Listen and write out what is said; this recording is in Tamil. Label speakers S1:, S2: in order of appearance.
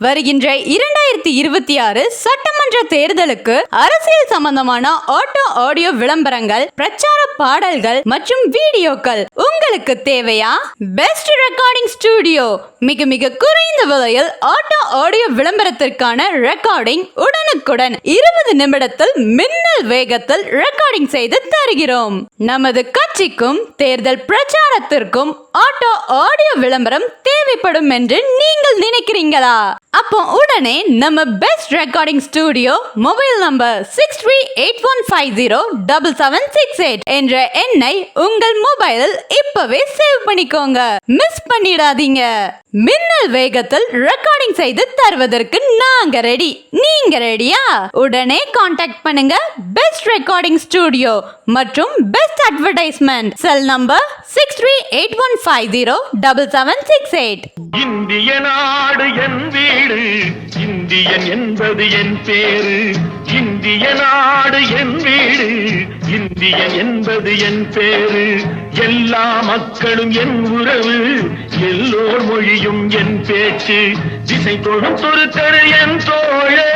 S1: வருகின்ற 2026 சட்டமன்ற தேர்தலுக்கு அரசியல் சம்பந்தமான ஆடியோ விளம்பரங்கள், பிரச்சார பாடல்கள் மற்றும் வீடியோக்கள் உங்களுக்கு தேவையா? பெஸ்ட் ரெக்கார்டிங் ஸ்டுடியோ மிக மிக குறைந்த விலையில் ஆடியோ விளம்பரத்திற்கான ரெக்கார்டிங் உடனுக்குடன் 20 நிமிடத்தில் மின்னல் வேகத்தில் ரெக்கார்டிங் செய்து தருகிறோம். நமது கட்சிக்கும் தேர்தல் பிரச்சாரத்திற்கும் ஆடியோ விளம்பரம் தேவைப்படும் என்று நீங்கள் நினைக்கிறீங்களா? அப்போ உடனே நம்ம best recording studio mobile number 6381507768 என்ற எண்ணை உங்கள் மொபைலில் இப்பவே சேவ் பண்ணிக்கோங்க. மிஸ் பண்ணிடாதீங்க. மின்னல் வேகத்தில் ரெக்கார்டிங் செய்து தருவதற்கு நாங்க ரெடி. நீங்க ரெடியா? உடனே கான்டாக்ட் பண்ணுங்க பெஸ்ட் ரெக்கார்டிங் ஸ்டுடியோ மற்றும் பெஸ்ட் அட்வர்டைஸ்மெண்ட். Cell number 6381507768.
S2: இந்திய நாடு என் வீடு, இந்தியன் என்பது என் பேரு. இந்திய நாடு என் வீடு, இந்தியன் என்பது என் பேரு. எல்லா மக்களும் என் உறவு, எல்லோர் மொழியும் என் பேச்சு. திசை தொடும் தொருத்தரு என் தோழே.